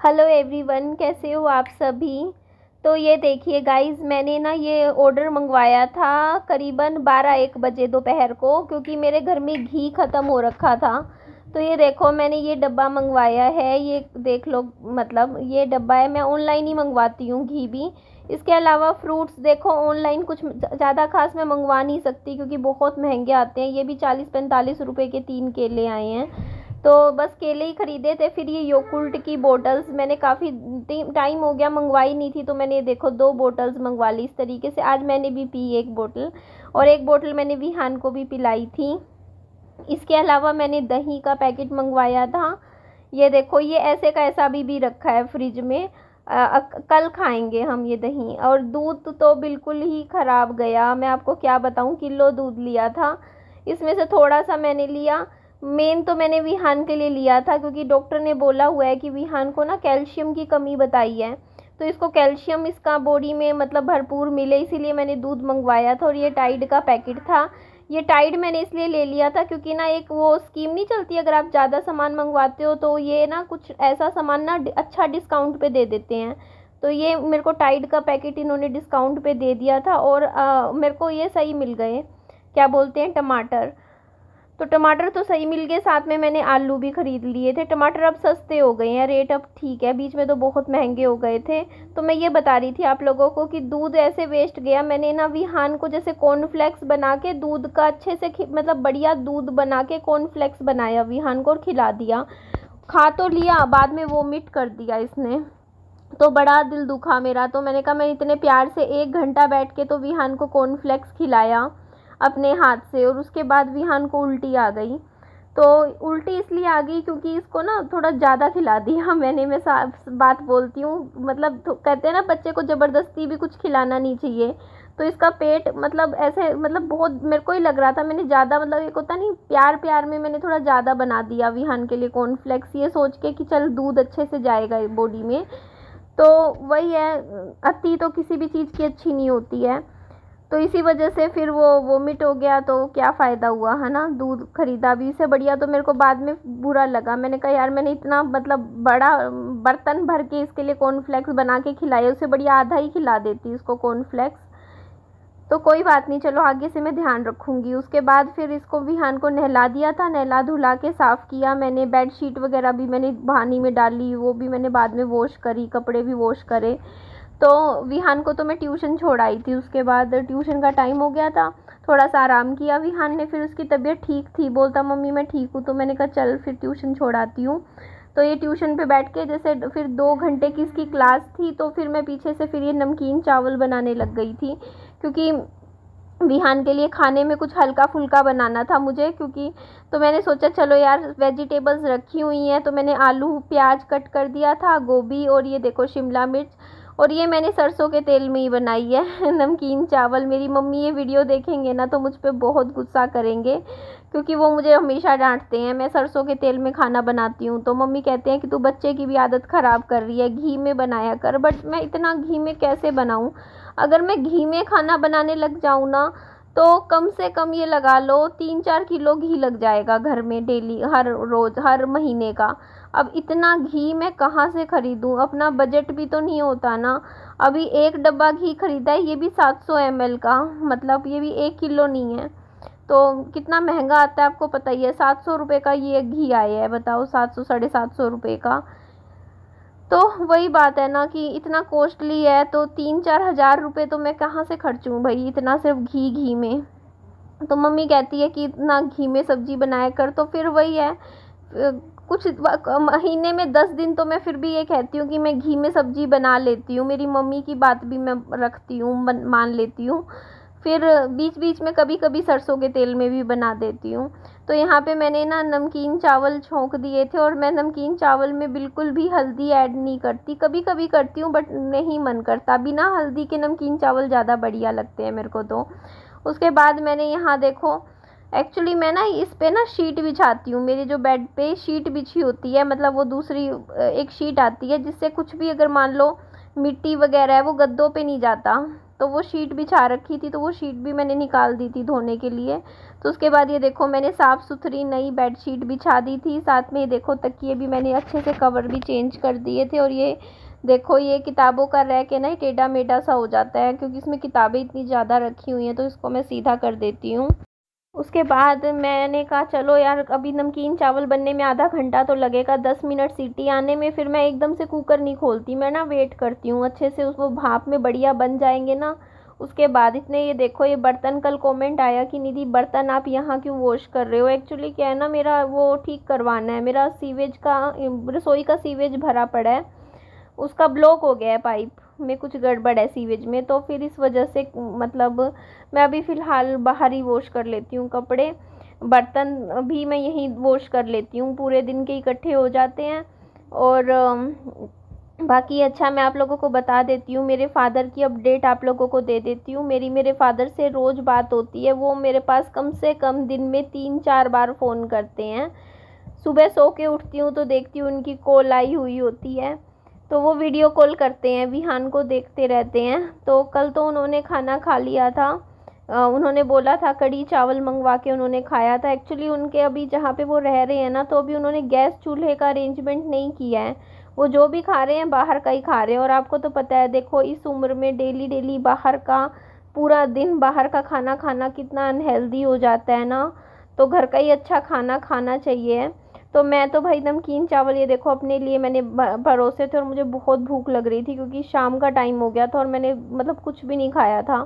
Hello everyone, कैसे हो आप सभी। तो ये देखिए गाइस, मैंने ना ये ऑर्डर मंगवाया था करीबन 12-1 बजे दोपहर को, क्योंकि मेरे घर में घी ख़त्म हो रखा था। तो ये देखो, मैंने ये डब्बा मंगवाया है, ये देख लो। मतलब ये डब्बा है, मैं ऑनलाइन ही मंगवाती हूँ घी भी। इसके अलावा फ्रूट्स देखो, ऑनलाइन कुछ ज़्यादा खास मैं मंगवा नहीं सकती क्योंकि बहुत महंगे आते हैं। ये भी 40-45 रुपए के 3 केले आए हैं। तो बस केले ही खरीदे थे। फिर ये योगुर्ट की बोतल्स मैंने काफ़ी टाइम हो गया मंगवाई नहीं थी, तो मैंने देखो 2 बोतल्स मंगवा ली इस तरीके से। आज मैंने भी पी 1 बोतल, और 1 बोतल मैंने विहान को भी पिलाई थी। इसके अलावा मैंने दही का पैकेट मंगवाया था। ये देखो, ये ऐसे का ऐसा भी रखा है फ्रिज में। कल खाएंगे हम ये दही। और दूध तो बिल्कुल ही ख़राब गया, मैं आपको क्या बताऊं। किलो दूध लिया था, इसमें से थोड़ा सा मैंने लिया। मेन तो मैंने विहान के लिए लिया था क्योंकि डॉक्टर ने बोला हुआ है कि विहान को ना कैल्शियम की कमी बताई है, तो इसको कैल्शियम इसका बॉडी में मतलब भरपूर मिले, इसीलिए मैंने दूध मंगवाया था। और ये टाइड का पैकेट था। ये टाइड मैंने इसलिए ले लिया था क्योंकि ना एक वो स्कीम नहीं चलती, अगर आप ज़्यादा सामान मंगवाते हो तो ये ना कुछ ऐसा सामान ना अच्छा डिस्काउंट पे दे देते हैं। तो ये मेरे को टाइड का पैकेट इन्होंने डिस्काउंट पे दे दिया था। और मेरे को ये सही मिल गए, क्या बोलते हैं, टमाटर। तो टमाटर तो सही मिल गए, साथ में मैंने आलू भी ख़रीद लिए थे। टमाटर अब सस्ते हो गए हैं, रेट अब ठीक है, बीच में तो बहुत महंगे हो गए थे। तो मैं ये बता रही थी आप लोगों को कि दूध ऐसे वेस्ट गया। मैंने ना विहान को जैसे कॉर्नफ्लेक्स बना के दूध का अच्छे से मतलब बढ़िया दूध बना के कॉर्नफ्लेक्स बनाया विहान को और खिला दिया। खा तो लिया, बाद में वोमिट कर दिया इसने। तो बड़ा दिल दुखा मेरा। तो मैंने कहा, मैं इतने प्यार से 1 घंटा बैठ के तो विहान को कॉर्नफ्लेक्स खिलाया अपने हाथ से, और उसके बाद विहान को उल्टी आ गई। तो उल्टी इसलिए आ गई क्योंकि इसको ना थोड़ा ज़्यादा खिला दिया मैंने। मैं साफ बात बोलती हूँ, मतलब तो कहते हैं ना बच्चे को ज़बरदस्ती भी कुछ खिलाना नहीं चाहिए। तो इसका पेट मतलब ऐसे मतलब बहुत मेरे को ही लग रहा था मैंने ज़्यादा, मतलब एक होता नहीं प्यार प्यार में मैंने थोड़ा ज़्यादा बना दिया विहान के लिए कॉर्नफ्लेक्स, ये सोच के कि चल दूध अच्छे से जाएगा बॉडी में। तो वही है, अति तो किसी भी चीज़ की अच्छी नहीं होती है। तो इसी वजह से फिर वो वोमिट हो गया, तो क्या फ़ायदा हुआ, है ना। दूध खरीदा भी, इससे बढ़िया तो मेरे को बाद में बुरा लगा। मैंने कहा यार, मैंने इतना मतलब बड़ा बर्तन भर के इसके लिए कॉर्नफ्लेक्स बना के खिलाए, उससे बढ़िया आधा ही खिला देती इसको कॉर्नफ्लेक्स। तो कोई बात नहीं, चलो आगे से मैं ध्यान रखूँगी। उसके बाद फिर इसको विहान को नहला दिया था, नहला धुला के साफ़ किया मैंने। बेडशीट वगैरह भी मैंने पानी में डाली, वो भी मैंने बाद में वॉश करी, कपड़े भी वॉश करे। तो विहान को तो मैं ट्यूशन छोड़ आई थी, उसके बाद ट्यूशन का टाइम हो गया था, थोड़ा सा आराम किया विहान ने। फिर उसकी तबीयत ठीक थी, बोलता मम्मी मैं ठीक हूँ। तो मैंने कहा चल फिर ट्यूशन छोड़ आती हूँ। तो ये ट्यूशन पे बैठ के जैसे फिर 2 घंटे की इसकी क्लास थी, तो फिर मैं पीछे से फिर ये नमकीन चावल बनाने लग गई थी, क्योंकि विहान के लिए खाने में कुछ हल्का फुल्का बनाना था मुझे। क्योंकि तो मैंने सोचा चलो यार, वेजिटेबल्स रखी हुई हैं, तो मैंने आलू प्याज कट कर दिया था, गोभी, और ये देखो शिमला मिर्च, और ये मैंने सरसों के तेल में ही बनाई है नमकीन चावल। मेरी मम्मी ये वीडियो देखेंगे ना तो मुझ पर बहुत गुस्सा करेंगे, क्योंकि वो मुझे हमेशा डांटते हैं, मैं सरसों के तेल में खाना बनाती हूँ। तो मम्मी कहते हैं कि तू बच्चे की भी आदत ख़राब कर रही है, घी में बनाया कर। बट मैं इतना घी में कैसे बनाऊँ। अगर मैं घी में खाना बनाने लग जाऊँ ना, तो कम से कम ये लगा लो 3-4 किलो घी लग जाएगा घर में डेली, हर रोज़, हर महीने का। अब इतना घी मैं कहाँ से ख़रीदूँ, अपना बजट भी तो नहीं होता ना। अभी 1 डब्बा घी ख़रीदा है, ये भी 700 ml का, मतलब ये भी 1 किलो नहीं है। तो कितना महंगा आता है आपको पता ही है। 700 रुपये का ये घी आया है, बताओ, 700 750 रुपये का। तो वही बात है ना कि इतना कॉस्टली है, तो 3-4 हज़ार रुपये तो मैं कहाँ से खर्चूँ भाई, इतना सिर्फ घी में। तो मम्मी कहती है कि इतना घी में सब्ज़ी बनाया कर। तो फिर वही है, कुछ महीने में 10 दिन तो मैं फिर भी ये कहती हूँ कि मैं घी में सब्ज़ी बना लेती हूँ। मेरी मम्मी की बात भी मैं रखती हूँ, मान लेती हूँ। फिर बीच बीच में कभी कभी सरसों के तेल में भी बना देती हूँ। तो यहाँ पे मैंने ना नमकीन चावल छोंक दिए थे, और मैं नमकीन चावल में बिल्कुल भी हल्दी ऐड नहीं करती। कभी कभी करती हूँ बट नहीं मन करता, बिना हल्दी के नमकीन चावल ज़्यादा बढ़िया लगते हैं मेरे को तो। उसके बाद मैंने यहाँ देखो, एक्चुअली मैं ना इस पे ना शीट बिछाती हूँ, मेरे जो बेड पे शीट बिछी होती है, मतलब वो दूसरी एक शीट आती है जिससे कुछ भी अगर मान लो मिट्टी वगैरह है वो गद्दों पे नहीं जाता। तो वो शीट बिछा रखी थी, तो वो शीट भी मैंने निकाल दी थी धोने के लिए। तो उसके बाद ये देखो मैंने साफ़ सुथरी नई बेडशीट बिछा दी थी। साथ में ये देखो तकिए भी मैंने अच्छे से कवर भी चेंज कर दिए थे। और ये देखो ये किताबों का रैक है ना, टेढ़ा मेढ़ा सा हो जाता है क्योंकि इसमें किताबें इतनी ज़्यादा रखी हुई हैं, तो इसको मैं सीधा कर देती हूँ। उसके बाद मैंने कहा चलो यार, अभी नमकीन चावल बनने में आधा घंटा तो लगेगा, 10 मिनट सीटी आने में। फिर मैं एकदम से कुकर नहीं खोलती, मैं ना वेट करती हूँ अच्छे से, उसको भाप में बढ़िया बन जाएंगे ना। उसके बाद इतने ये देखो ये बर्तन, कल कमेंट आया कि निधि बर्तन आप यहाँ क्यों वॉश कर रहे हो। एक्चुअली क्या है ना, मेरा वो ठीक करवाना है, मेरा सीवेज का, रसोई का सीवेज भरा पड़ा है, उसका ब्लॉक हो गया है, पाइप में कुछ गड़बड़ है सीवेज में। तो फिर इस वजह से मतलब मैं अभी फ़िलहाल बाहर ही वॉश कर लेती हूँ कपड़े। बर्तन भी मैं यहीं वॉश कर लेती हूँ, पूरे दिन के इकट्ठे हो जाते हैं। और बाकी अच्छा मैं आप लोगों को बता देती हूँ, मेरे फ़ादर की अपडेट आप लोगों को दे देती हूँ। मेरे फ़ादर से रोज़ बात होती है, वो मेरे पास कम से कम दिन में 3-4 बार फ़ोन करते हैं। सुबह सो के उठती हूँ तो देखती हूँ उनकी कॉल आई हुई होती है, तो वो वीडियो कॉल करते हैं, विहान को देखते रहते हैं। तो कल तो उन्होंने खाना खा लिया था, उन्होंने बोला था कढ़ी चावल मंगवा के उन्होंने खाया था। एक्चुअली उनके अभी जहाँ पे वो रह रहे हैं ना, तो अभी उन्होंने गैस चूल्हे का अरेंजमेंट नहीं किया है, वो जो भी खा रहे हैं बाहर का ही खा रहे हैं। और आपको तो पता है देखो इस उम्र में डेली डेली बाहर का, पूरा दिन बाहर का खाना खाना कितना अनहेल्दी हो जाता है ना। तो घर का ही अच्छा खाना खाना चाहिए। तो मैं तो भाई नमकीन चावल ये देखो अपने लिए मैंने परोसे थे, और मुझे बहुत भूख लग रही थी क्योंकि शाम का टाइम हो गया था और मैंने मतलब कुछ भी नहीं खाया था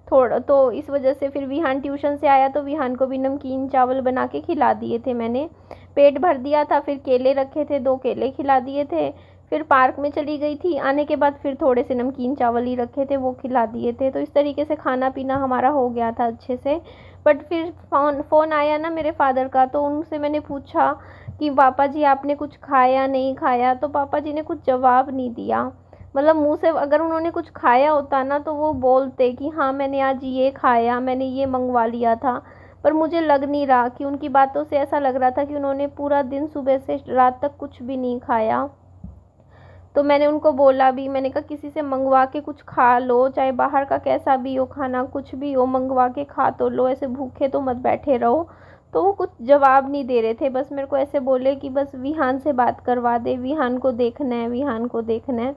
थोड़ा। तो इस वजह से फिर विहान ट्यूशन से आया तो विहान को भी नमकीन चावल बना के खिला दिए थे मैंने, पेट भर दिया था। फिर केले रखे थे, 2 केले खिला दिए थे। फिर पार्क में चली गई थी, आने के बाद फिर थोड़े से नमकीन चावल ही रखे थे, वो खिला दिए थे। तो इस तरीके से खाना पीना हमारा हो गया था अच्छे से। बट फिर फ़ोन आया ना मेरे फादर का, तो उनसे मैंने पूछा कि पापा जी आपने कुछ खाया नहीं खाया, तो पापा जी ने कुछ जवाब नहीं दिया। मतलब मुंह से अगर उन्होंने कुछ खाया होता ना तो वो बोलते कि हाँ मैंने आज ये खाया, मैंने ये मंगवा लिया था। पर मुझे लग नहीं रहा कि, उनकी बातों से ऐसा लग रहा था कि उन्होंने पूरा दिन सुबह से रात तक कुछ भी नहीं खाया। तो मैंने उनको बोला भी, मैंने कहा किसी से मंगवा के कुछ खा लो, चाहे बाहर का कैसा भी हो खाना, कुछ भी हो मंगवा के खा तो लो, ऐसे भूखे तो मत बैठे रहो। तो वो कुछ जवाब नहीं दे रहे थे, बस मेरे को ऐसे बोले कि बस विहान से बात करवा दे, विहान को देखना है, विहान को देखना है।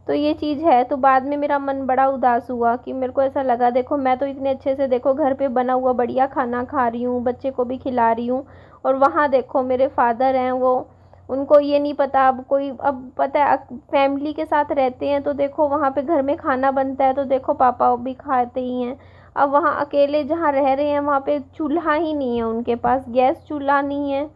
तो ये चीज़ है। तो बाद में मेरा मन बड़ा उदास हुआ कि मेरे को ऐसा लगा देखो मैं तो इतने अच्छे से देखो घर पे बना हुआ बढ़िया खाना खा रही हूँ, बच्चे को भी खिला रही हूँ, और वहाँ देखो मेरे फादर हैं, वो उनको ये नहीं पता। अब कोई, अब पता है फैमिली के साथ रहते हैं तो देखो वहाँ पे घर में खाना बनता है तो देखो पापा भी खाते ही हैं। अब वहाँ अकेले जहाँ रह रहे हैं वहाँ पे चूल्हा ही नहीं है उनके पास, गैस चूल्हा नहीं है।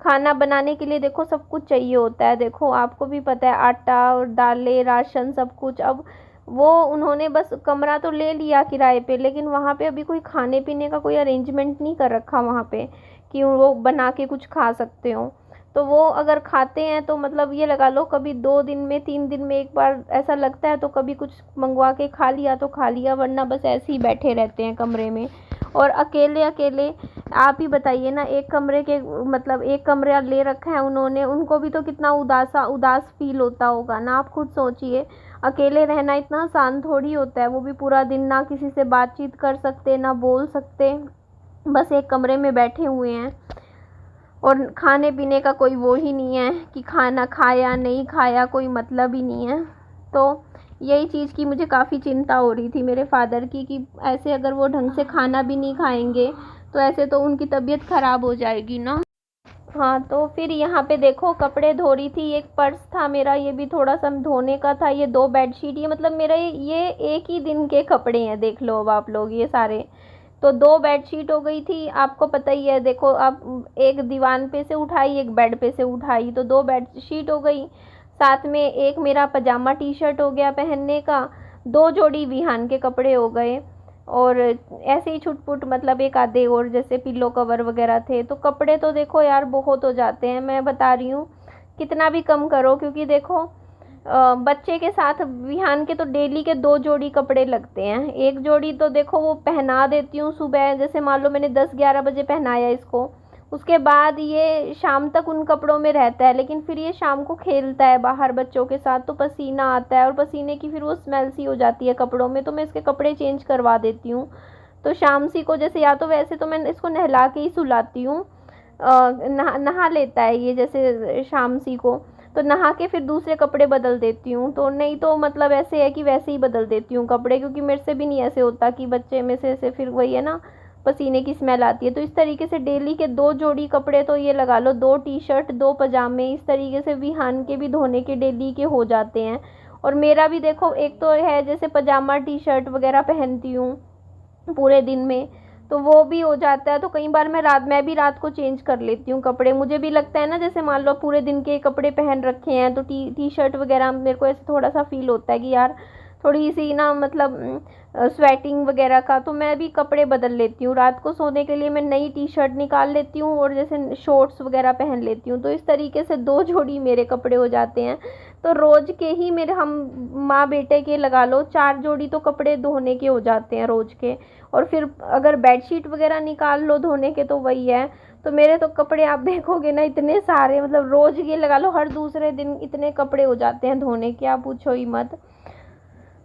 खाना बनाने के लिए देखो सब कुछ चाहिए होता है, देखो आपको भी पता है आटा और दालें राशन सब कुछ। अब वो उन्होंने बस कमरा तो ले लिया किराए पे, लेकिन वहाँ पे अभी कोई खाने पीने का कोई अरेंजमेंट नहीं कर रखा वहाँ पे कि वो बना के कुछ खा सकते हो। तो वो अगर खाते हैं तो मतलब ये लगा लो कभी 2 दिन में 3 दिन में एक बार ऐसा लगता है, तो कभी कुछ मंगवा के खा लिया तो खा लिया, वरना बस ऐसे ही बैठे रहते हैं कमरे में। और अकेले अकेले आप ही बताइए ना, एक कमरे के मतलब एक कमरा ले रखा है उन्होंने, उनको भी तो कितना उदास फील होता होगा ना। आप खुद सोचिए, अकेले रहना इतना आसान थोड़ी होता है। वो भी पूरा दिन ना किसी से बातचीत कर सकते ना बोल सकते, बस एक कमरे में बैठे हुए हैं, और खाने पीने का कोई वो ही नहीं है कि खाना खाया नहीं खाया, कोई मतलब ही नहीं है। तो यही चीज़ की मुझे काफ़ी चिंता हो रही थी मेरे फादर की, कि ऐसे अगर वो ढंग से खाना भी नहीं खाएंगे तो ऐसे तो उनकी तबीयत ख़राब हो जाएगी ना। हाँ, तो फिर यहाँ पे देखो कपड़े धो रही थी, एक पर्स था मेरा, ये भी थोड़ा सा धोने का था, ये 2 बेडशीट, ये मतलब मेरा ये एक ही दिन के कपड़े हैं, देख लो अब आप लोग ये सारे। तो 2 बेडशीट हो गई थी, आपको पता ही है देखो, अब एक दीवान पे से उठाई एक बेड पे से उठाई, तो 2 बेडशीट हो गई। साथ में एक मेरा पजामा टी शर्ट हो गया पहनने का, 2 जोड़ी विहान के कपड़े हो गए, और ऐसे ही छुटपुट मतलब एक आधे और जैसे पिल्लो कवर वगैरह थे। तो कपड़े तो देखो यार बहुत हो जाते हैं, मैं बता रही हूँ कितना भी कम करो, क्योंकि देखो बच्चे के साथ विहान के तो डेली के 2 जोड़ी कपड़े लगते हैं। एक जोड़ी तो देखो वो पहना देती हूँ सुबह, जैसे मान लो मैंने 10-11 बजे पहनाया इसको, उसके बाद ये शाम तक उन कपड़ों में रहता है, लेकिन फिर ये शाम को खेलता है बाहर बच्चों के साथ, तो पसीना आता है और पसीने की फिर वो स्मेल सी हो जाती है कपड़ों में, तो मैं इसके कपड़े चेंज करवा देती हूँ। तो शाम सी को जैसे, या तो वैसे तो मैं इसको नहला के ही सुलाती हूँ, नहा लेता है ये जैसे शाम सी को, तो नहा के फिर दूसरे कपड़े बदल देती हूँ। तो नहीं तो मतलब ऐसे है कि वैसे ही बदल देती हूँ कपड़े, क्योंकि मेरे से भी नहीं ऐसे होता कि बच्चे में से ऐसे फिर वही है ना, पसीने की स्मेल आती है। तो इस तरीके से डेली के 2 जोड़ी कपड़े तो ये लगा लो, 2 टी शर्ट 2 पजामे, इस तरीके से विहान के भी धोने के डेली के हो जाते हैं। और मेरा भी देखो, एक तो है जैसे पजामा टी शर्ट वगैरह पहनती हूँ पूरे दिन में, तो वो भी हो जाता है। तो कई बार मैं भी रात को चेंज कर लेती हूँ कपड़े। मुझे भी लगता है ना, जैसे मान लो पूरे दिन के कपड़े पहन रखे हैं, तो टी शर्ट वगैरह मेरे को ऐसे थोड़ा सा फील होता है कि यार थोड़ी सी ना, मतलब स्वेटिंग वगैरह का, तो मैं भी कपड़े बदल लेती हूँ। रात को सोने के लिए मैं नई टी शर्ट निकाल लेती हूँ और जैसे शॉर्ट्स वगैरह पहन लेती हूँ। तो इस तरीके से 2 जोड़ी मेरे कपड़े हो जाते हैं। तो रोज़ के ही मेरे, हम माँ बेटे के लगा लो 4 जोड़ी तो कपड़े धोने के हो जाते हैं रोज़ के। और फिर अगर बेडशीट वगैरह निकाल लो धोने के, तो वही है। तो मेरे तो कपड़े आप देखोगे ना इतने सारे, मतलब रोज़ के लगा लो हर दूसरे दिन इतने कपड़े हो जाते हैं धोने के, आप पूछो ही मत।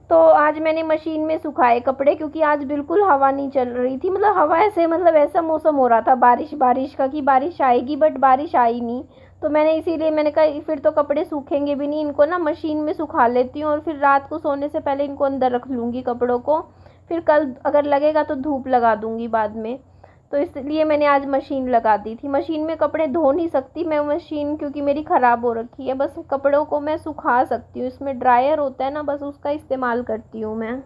तो आज मैंने मशीन में सुखाए कपड़े, क्योंकि आज बिल्कुल हवा नहीं चल रही थी, मतलब हवा ऐसे, मतलब ऐसा मौसम हो रहा था बारिश बारिश का कि बारिश आएगी, बट बारिश आई नहीं। तो मैंने इसीलिए मैंने कहा फिर तो कपड़े सूखेंगे भी नहीं, इनको ना मशीन में सुखा लेती हूँ और फिर रात को सोने से पहले इनको अंदर रख लूँगी कपड़ों को, फिर कल अगर लगेगा तो धूप लगा दूँगी बाद में। तो इसलिए मैंने आज मशीन लगा दी थी। मशीन में कपड़े धो नहीं सकती मैं मशीन, क्योंकि मेरी ख़राब हो रखी है, बस कपड़ों को मैं सुखा सकती हूँ, इसमें ड्रायर होता है ना, बस उसका इस्तेमाल करती हूँ मैं।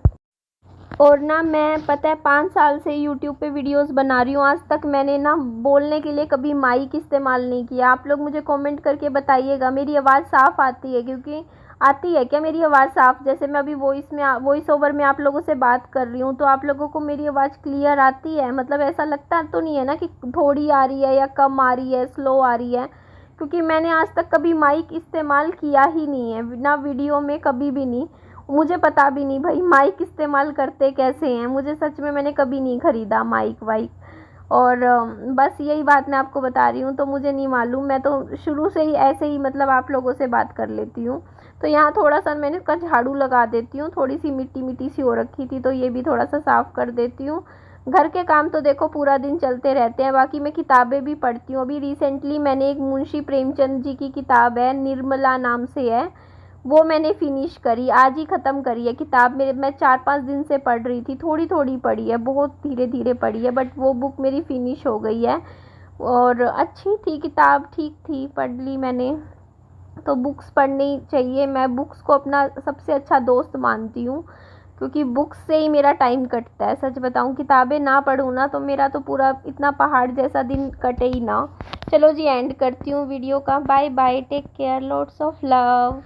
और ना मैं, पता है 5 साल से यूट्यूब पे वीडियोस बना रही हूँ, आज तक मैंने ना बोलने के लिए कभी माइक इस्तेमाल नहीं किया। आप लोग मुझे कमेंट करके बताइएगा मेरी आवाज़ साफ़ आती है, क्योंकि आती है क्या मेरी आवाज़ साफ़? जैसे मैं अभी वॉइस ओवर में आप लोगों से बात कर रही हूँ, तो आप लोगों को मेरी आवाज़ क्लियर आती है? मतलब ऐसा लगता तो नहीं है ना कि थोड़ी आ रही है या कम आ रही है, स्लो आ रही है? क्योंकि मैंने आज तक कभी माइक इस्तेमाल किया ही नहीं है, ना वीडियो में कभी भी नहीं। मुझे पता भी नहीं भाई माइक इस्तेमाल करते कैसे हैं, मुझे सच में, मैंने कभी नहीं ख़रीदा माइक वाइक। और बस यही बात मैं आपको बता रही हूँ, तो मुझे नहीं मालूम, मैं तो शुरू से ही ऐसे ही मतलब आप लोगों से बात कर लेती हूँ। तो यहाँ थोड़ा सा मैंने इसका झाड़ू लगा देती हूँ, थोड़ी सी मिट्टी मिट्टी सी हो रखी थी, तो ये भी थोड़ा सा साफ़ कर देती हूँ। घर के काम तो देखो पूरा दिन चलते रहते हैं। बाकी मैं किताबें भी पढ़ती हूँ। अभी रिसेंटली मैंने एक मुंशी प्रेमचंद जी की किताब है, निर्मला नाम से है, वो मैंने फिनिश करी, आज ही ख़त्म करी है किताब। मैं 4-5 दिन से पढ़ रही थी, थोड़ी थोड़ी पढ़ी है, बहुत धीरे धीरे पढ़ी है, बट वो बुक मेरी फिनिश हो गई है। और अच्छी थी किताब, ठीक थी, पढ़ ली मैंने। तो बुक्स पढ़नी चाहिए, मैं बुक्स को अपना सबसे अच्छा दोस्त मानती हूँ, क्योंकि बुक्स से ही मेरा टाइम कटता है। सच बताऊँ, किताबें ना पढूँ ना तो मेरा तो पूरा इतना पहाड़ जैसा दिन कटे ही ना। चलो जी, एंड करती हूँ वीडियो का। Bye bye, take care, lots of love.